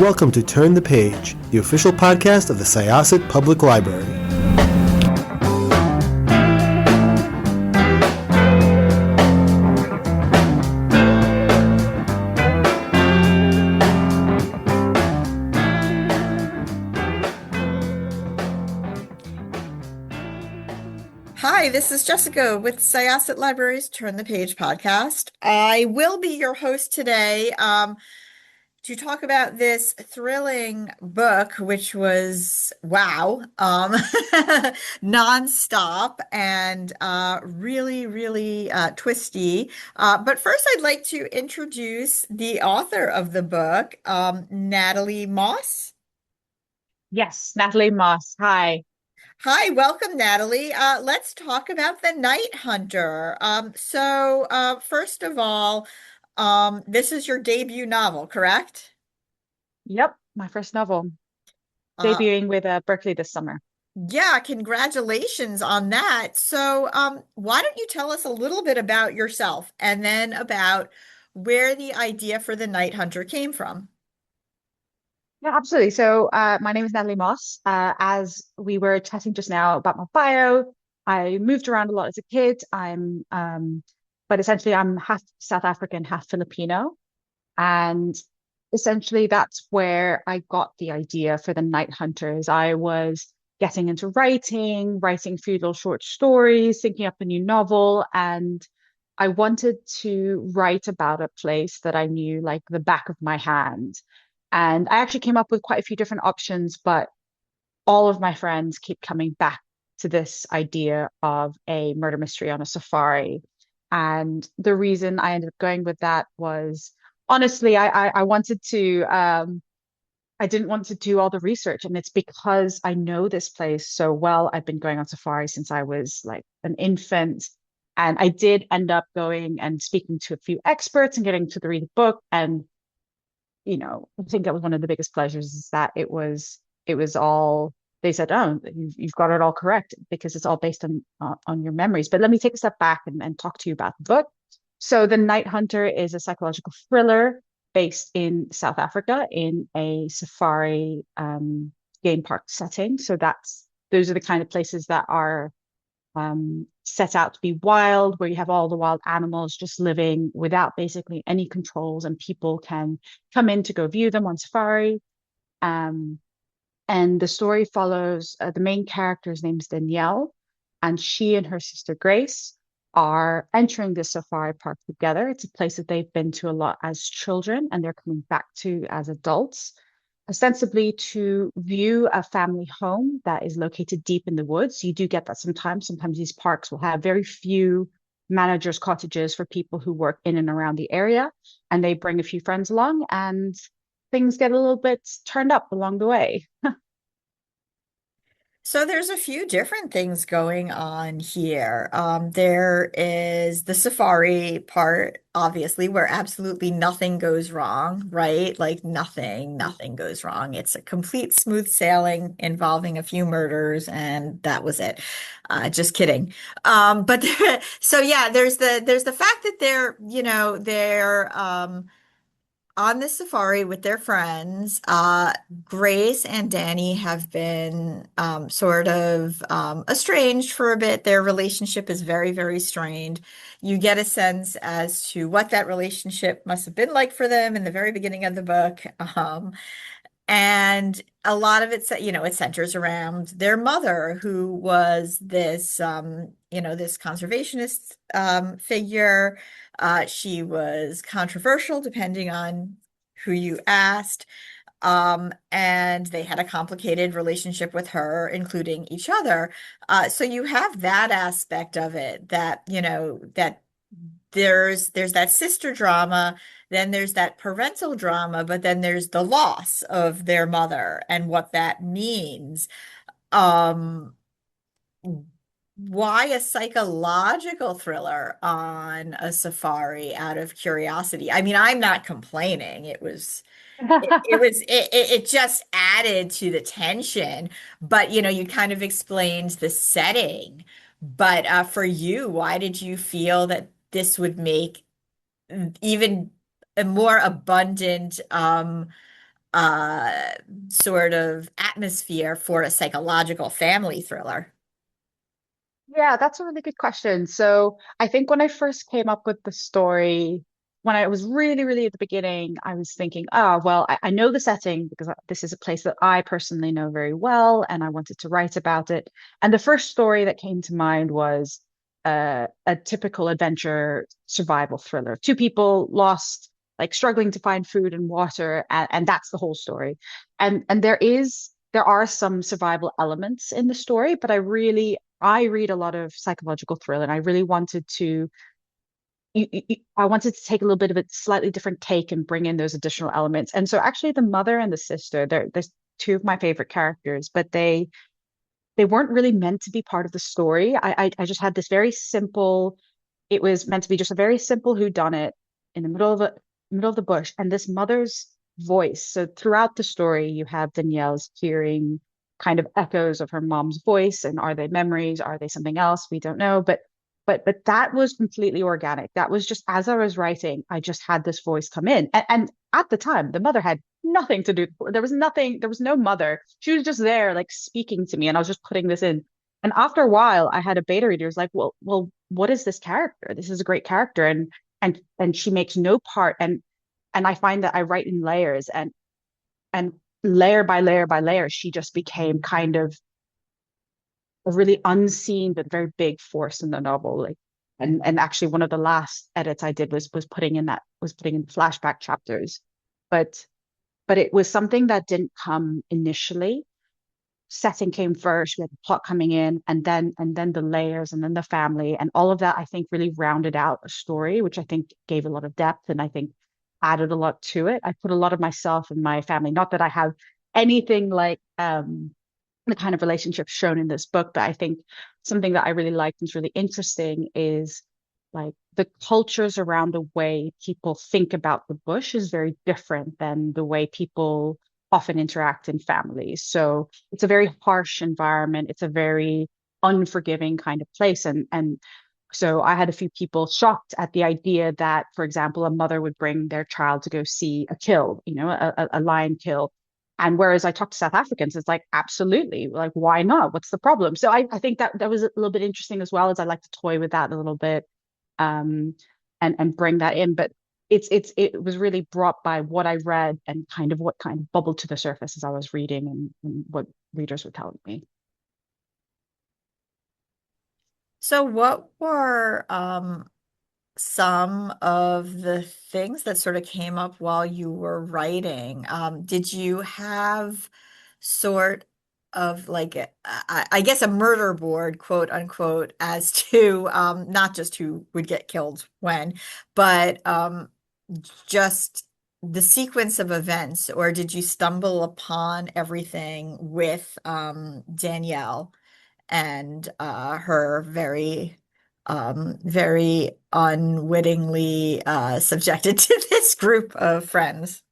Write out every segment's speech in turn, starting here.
welcome to Turn the Page, the official podcast of the Syosset Public Library. Hi, this is Jessica with Syosset Library's Turn the Page podcast. I will be your host today to talk about this thrilling book, which was, wow, nonstop and really twisty. But first, I'd like to introduce the author of the book, Natalie Moss. Yes, Natalie Moss. Hi. Hi, welcome, Natalie. Let's talk about The Night Hunter. First of all, this is your debut novel, correct? Yep, my first novel, Uh, debuting with Berkeley this summer. yeah, congratulations on that. Why don't you tell us a little bit about yourself and then about where the idea for The Night Hunter came from? Yeah, absolutely. My name is Natalie Moss. As we were chatting just now about my bio, I moved around a lot as a kid. But essentially, I'm half South African, half Filipino. And essentially, that's where I got the idea for the Night Hunters. I was getting into writing a few little short stories, thinking up a new novel, and I wanted to write about a place that I knew like the back of my hand. And I actually came up with quite a few different options, but all of my friends keep coming back to this idea of a murder mystery on a safari. And the reason I ended up going with that was honestly, I wanted to I didn't want to do all the research, and it's because I know this place so well. I've been going on safari since I was like an infant, and I did end up going and speaking to a few experts and getting to the read the book. And I think that was one of the biggest pleasures is that it was all they said, oh, you've got it all correct because it's all based on your memories. But let me take a step back and talk to you about the book. So The Night Hunter is a psychological thriller based in South Africa in a safari game park setting. So those are the kind of places that are set out to be wild, where you have all the wild animals just living without basically any controls, and people can come in to go view them on safari. Um, and the story follows the main character's name is Danielle, and she and her sister Grace are entering this safari park together. It's a place that they've been to a lot as children, and they're coming back to as adults, ostensibly to view a family home that is located deep in the woods. You do get that sometimes. Sometimes these parks will have very few managers' cottages for people who work in and around the area, and they bring a few friends along, and things get a little bit turned up along the way. So there's a few different things going on here. There is the safari part, obviously, where absolutely nothing goes wrong, right? Like nothing goes wrong. It's a complete smooth sailing involving a few murders, and that was it. Just kidding. But so yeah, there's the fact that they're on this safari with their friends. Grace and Danny have been sort of estranged for a bit. Their relationship is very strained. You get a sense as to what that relationship must have been like for them in the very beginning of the book. And a lot of it centers around their mother, who was this conservationist figure. She was controversial depending on who you asked. And they had a complicated relationship with her, including each other. So you have that aspect of it that there's that sister drama, then there's that parental drama, but then there's the loss of their mother and what that means. Um, why a psychological thriller on a safari out of curiosity? I mean, I'm not complaining. It just added to the tension, but you kind of explained the setting. But for you, why did you feel that this would make even a more abundant uh, sort of atmosphere for a psychological family thriller? Yeah, that's a really good question. So I think when I first came up with the story, when I was really, really at the beginning, I was thinking, oh, well, I know the setting because this is a place that I personally know very well, and I wanted to write about it. And the first story that came to mind was a typical adventure survival thriller. Two people lost, like struggling to find food and water, and that's the whole story. And there are some survival elements in the story, but I read a lot of psychological thriller, and I really wanted to I wanted to take a little bit of a slightly different take and bring in those additional elements. And so actually the mother and the sister, there's two of my favorite characters, but they weren't really meant to be part of the story. I just had this very simple, it was meant to be just a very simple whodunit in the middle of the bush, and this mother's voice. So throughout the story, you have Danielle's hearing kind of echoes of her mom's voice, and are they memories? Are they something else? We don't know. But that was completely organic. That was just as I was writing, I just had this voice come in. And at the time, the mother had nothing to do. There was nothing, there was no mother. She was just there, like speaking to me, and I was just putting this in. And after a while, I had a beta reader who's like, well, what is this character? This is a great character. And she makes no part. And I find that I write in layers, and layer by layer by layer, she just became kind of a really unseen but very big force in the novel. Like, and actually one of the last edits I did was putting in flashback chapters. But but it was something that didn't come initially. Setting came first, we had the plot coming in, and then the layers, and then the family, and all of that I think really rounded out a story, which I think gave a lot of depth, and I think added a lot to it. I put a lot of myself and my family, not that I have anything like the kind of relationship shown in this book, but I think something that I really liked and is really interesting is like the cultures around the way people think about the bush is very different than the way people often interact in families. So it's a very harsh environment. It's a very unforgiving kind of place. And so I had a few people shocked at the idea that, for example, a mother would bring their child to go see a kill, a lion kill. And whereas I talk to South Africans, it's like, absolutely, like, why not? What's the problem? So I think that was a little bit interesting as well, as I like to toy with that a little bit, um, and bring that in. But it was really brought by what I read and kind of what kind of bubbled to the surface as I was reading, and what readers were telling me. So what were some of the things that sort of came up while you were writing? Did you have sort of like I guess a murder board, quote unquote, as to not just who would get killed when, but just the sequence of events, or did you stumble upon everything with Danielle and her very unwittingly subjected to this group of friends?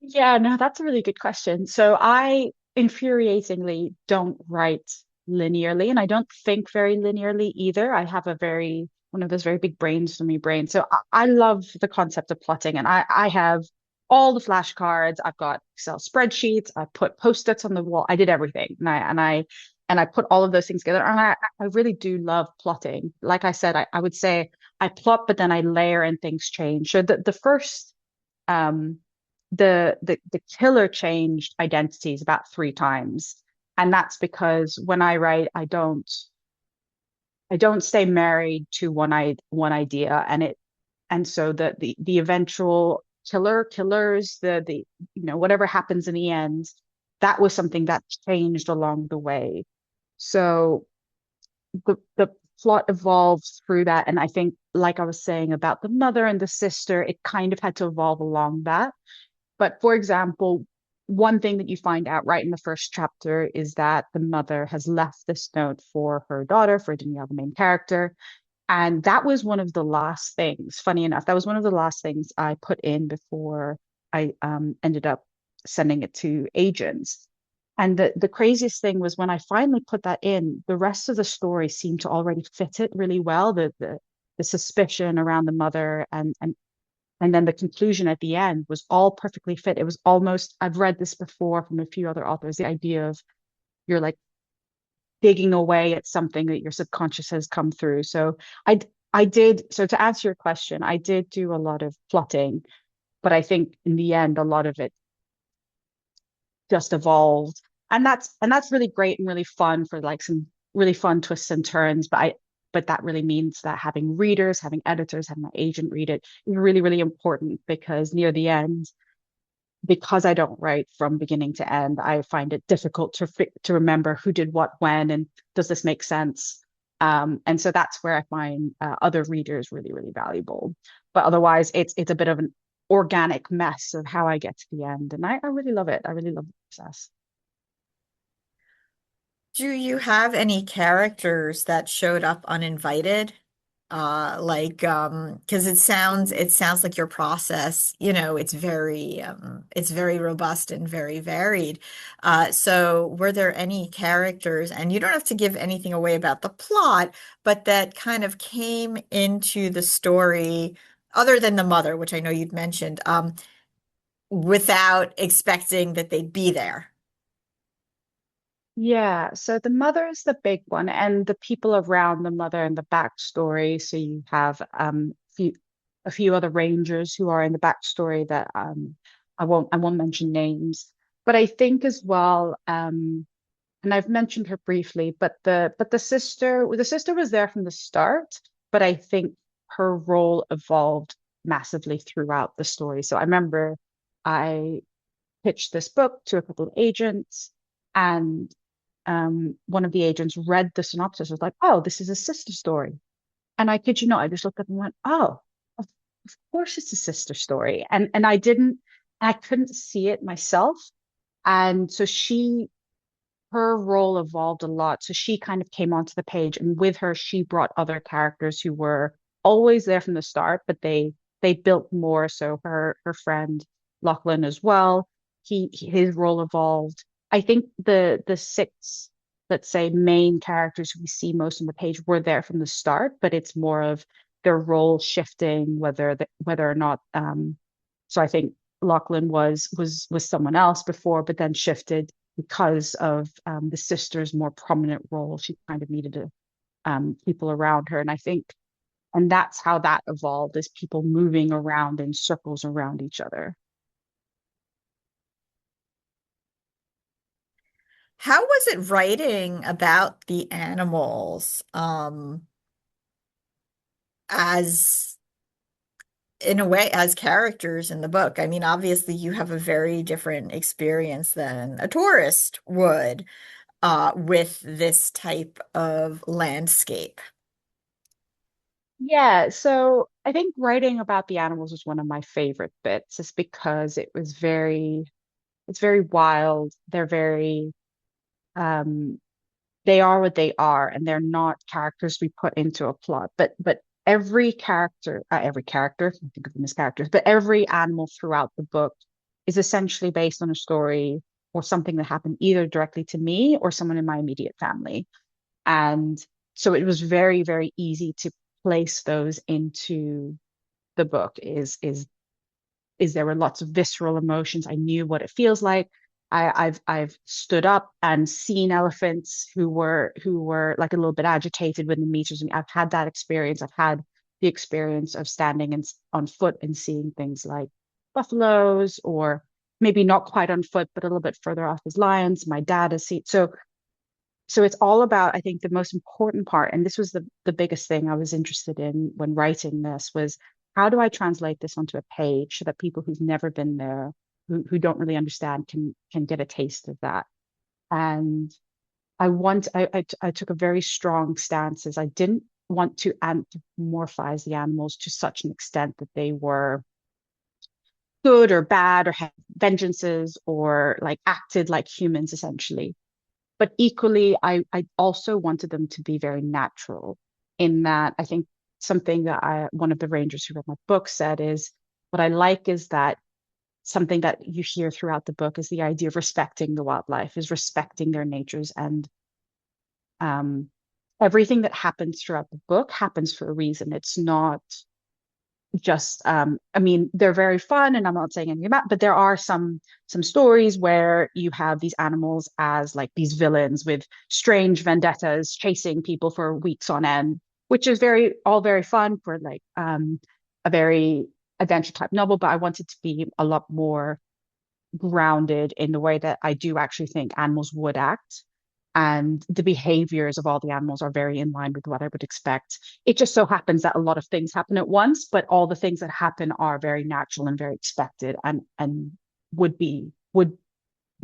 Yeah, no, that's a really good question. So I infuriatingly don't write linearly, and I don't think very linearly either. I have one of those very big brainstormy brains. So I love the concept of plotting, and I have all the flashcards. I've got Excel spreadsheets. I put post-its on the wall. I did everything, and I put all of those things together. And I really do love plotting. Like I said, I would say I plot, but then I layer and things change. So the first um the killer changed identities about three times. And that's because when I write, I don't stay married to one idea. And so the eventual killers, the whatever happens in the end, that was something that changed along the way. So the plot evolves through that. And I think, like I was saying about the mother and the sister, it kind of had to evolve along that. But for example, one thing that you find out right in the first chapter is that the mother has left this note for her daughter, for Danielle, the main character. And that was one of the last things, funny enough, that was one of the last things I put in before I ended up sending it to agents. And the craziest thing was when I finally put that in, the rest of the story seemed to already fit it really well. The suspicion around the mother, and and then the conclusion at the end was all perfectly fit. It was almost, I've read this before from a few other authors, the idea of you're like digging away at something that your subconscious has come through. So I did, so to answer your question, I did do a lot of plotting, but I think in the end, a lot of it just evolved. And that's really great and really fun for like some really fun twists and turns. But that really means that having readers, having editors, having my agent read it is really, really important because near the end, because I don't write from beginning to end, I find it difficult to remember who did what when and does this make sense? And so that's where I find other readers really, really valuable. But otherwise, it's a bit of an organic mess of how I get to the end, and I really love it. I really love the process. Do you have any characters that showed up uninvited? Because it sounds like your process, it's very robust and very varied. So were there any characters, and you don't have to give anything away about the plot, but that kind of came into the story, other than the mother, which I know you'd mentioned, without expecting that they'd be there? Yeah, so the mother is the big one, and the people around the mother and the backstory. So you have a few other rangers who are in the backstory that I won't mention names, but I think as well, and I've mentioned her briefly, but the sister was there from the start, but I think her role evolved massively throughout the story. So I remember I pitched this book to a couple of agents, and one of the agents read the synopsis, was like, "Oh, this is a sister story." And I kid you not, I just looked up and went, "Oh, of course it's a sister story." And I couldn't see it myself. And so her role evolved a lot. So she kind of came onto the page, and with her, she brought other characters who were always there from the start, but they built more. So her friend Lachlan as well, his role evolved. I think the six, let's say, main characters who we see most on the page were there from the start, but it's more of their role shifting, whether or not. So I think Lachlan was someone else before, but then shifted because of the sister's more prominent role. She kind of needed people around her. And I think, and that's how that evolved, is people moving around in circles around each other. How was it writing about the animals, as in a way, as characters in the book? I mean, obviously you have a very different experience than a tourist would, with this type of landscape. Yeah, so I think writing about the animals was one of my favorite bits, just because it's very wild. Um, they are what they are, and they're not characters we put into a plot. But every character, I think of them as characters, but every animal throughout the book is essentially based on a story or something that happened either directly to me or someone in my immediate family. And so it was very, very easy to place those into the book. Is there were lots of visceral emotions. I knew what it feels like. I've stood up and seen elephants who were like a little bit agitated when the meters. I've had that experience. I've had the experience of standing on foot and seeing things like buffaloes, or maybe not quite on foot, but a little bit further off as lions. My dad has seen. So it's all about, I think the most important part, and this was the biggest thing I was interested in when writing this, was how do I translate this onto a page so that people who've never been there, who don't really understand, can get a taste of that. And I took a very strong stance, as I didn't want to anthropomorphize the animals to such an extent that they were good or bad or had vengeances or like acted like humans essentially. But equally, I also wanted them to be very natural, in that I think something that one of the rangers who read my book said is, what I like is that something that you hear throughout the book is the idea of respecting the wildlife, is respecting their natures. And um, everything that happens throughout the book happens for a reason. It's not, just I mean, they're very fun, and I'm not saying anything about, but there are some stories where you have these animals as like these villains with strange vendettas chasing people for weeks on end, which is very all very fun for like a very adventure type novel, but I want it to be a lot more grounded in the way that I do actually think animals would act. And the behaviors of all the animals are very in line with what I would expect. It just so happens that a lot of things happen at once, but all the things that happen are very natural and very expected and would be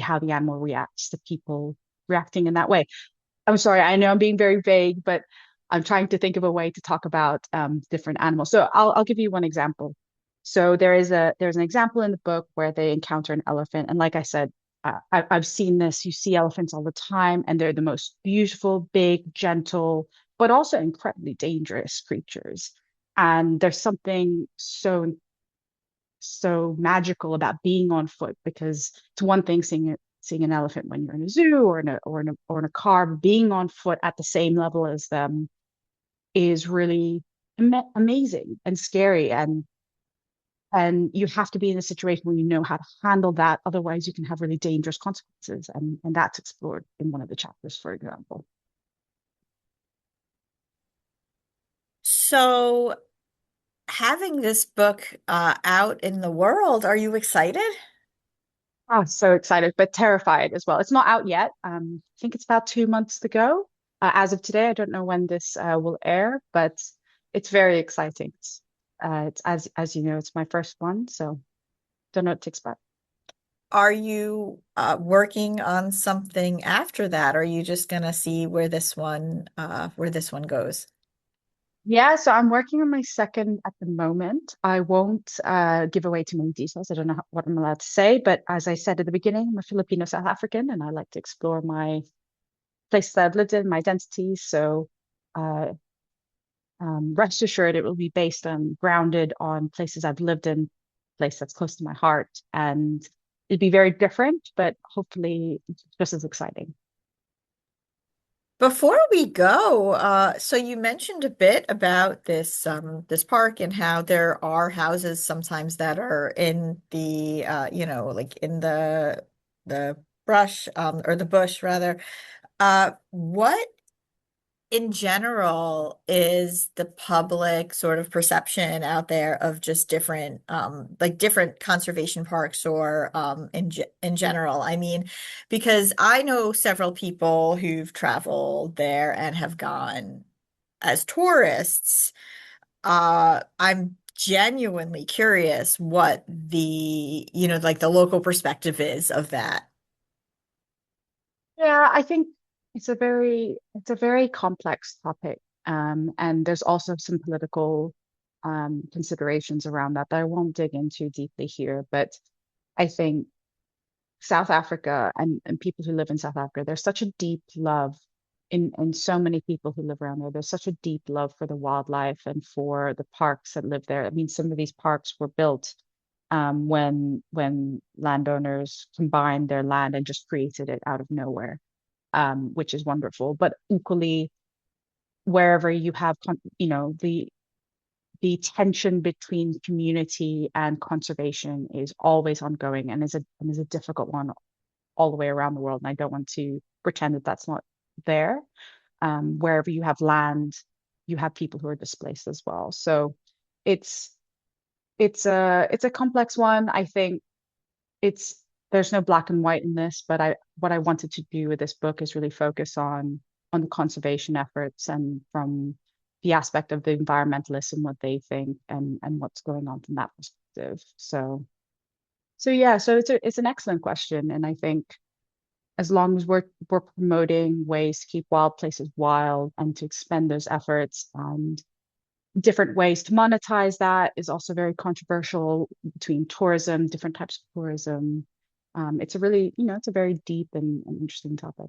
how the animal reacts to people reacting in that way. I'm sorry, I know I'm being very vague, but I'm trying to think of a way to talk about different animals. So I'll give you one example. So there's an example in the book where they encounter an elephant, and like I said, I've seen this. You see elephants all the time, and they're the most beautiful, big, gentle, but also incredibly dangerous creatures. And there's something so magical about being on foot because it's one thing seeing an elephant when you're in a zoo or in a car, but being on foot at the same level as them is really amazing and scary and you have to be in a situation where you know how to handle that. Otherwise, you can have really dangerous consequences, and that's explored in one of the chapters, for example. So, having this book out in the world, are you excited? Oh, so excited, but terrified as well. It's not out yet. I think it's about 2 months to go. As of today, I don't know when this will air, but it's very exciting. It's as you know, it's my first one, so don't know what to expect. Are you working on something after that? Or are you just gonna see where this one goes? Yeah, so I'm working on my second at the moment. I won't give away too many details. I don't know what I'm allowed to say, but as I said at the beginning, I'm a Filipino South African, and I like to explore my places that I've lived in, my identities. So uh, rest assured, it will be based on grounded on places I've lived in, place that's close to my heart, and it'd be very different, but hopefully just as exciting. Before we go, so you mentioned a bit about this park and how there are houses sometimes that are in the like in the brush or the bush rather. What in general is the public sort of perception out there of just different like different conservation parks or in general? I mean, because I know several people who've traveled there and have gone as tourists. I'm genuinely curious what like the local perspective is of that. Yeah, I think it's a very complex topic. And there's also some political considerations around that that I won't dig into deeply here. But I think South Africa and people who live in South Africa, there's such a deep love in so many people who live around there. There's such a deep love for the wildlife and for the parks that live there. I mean, some of these parks were built when landowners combined their land and just created it out of nowhere, which is wonderful. But equally, wherever you have, the tension between community and conservation is always ongoing and is a difficult one all the way around the world. And I don't want to pretend that that's not there. Wherever you have land, you have people who are displaced as well. So it's it's a complex one. I think it's there's no black and white in this, but I what I wanted to do with this book is really focus on the conservation efforts and from the aspect of the environmentalists and what they think and what's going on from that perspective. So yeah, so it's an excellent question, and I think as long as we're promoting ways to keep wild places wild and to expend those efforts and different ways to monetize that is also very controversial between tourism, different types of tourism. It's a really, it's a very deep and interesting topic.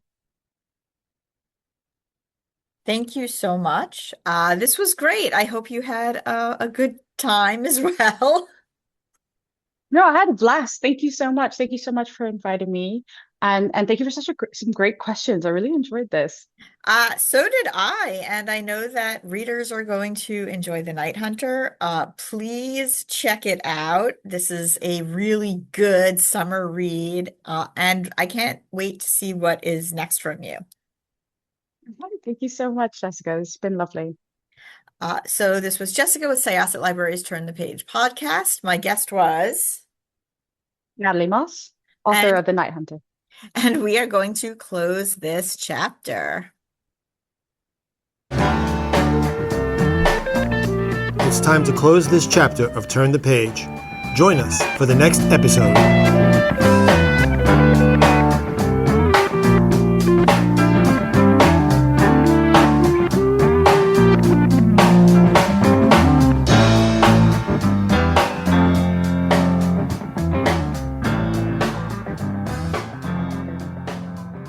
Thank you so much. This was great. I hope you had a good time as well. No, I had a blast. Thank you so much. Thank you so much for inviting me. And thank you for some great questions. I really enjoyed this. So did I, and I know that readers are going to enjoy The Night Hunter. Please check it out. This is a really good summer read, and I can't wait to see what is next from you. Thank you so much, Jessica. It's been lovely. So this was Jessica with Syosset Libraries Turn the Page podcast. My guest was, Natalie Moss, author and of The Night Hunter. and we are going to close this chapter. It's time to close this chapter of Turn the Page. Join us for the next episode.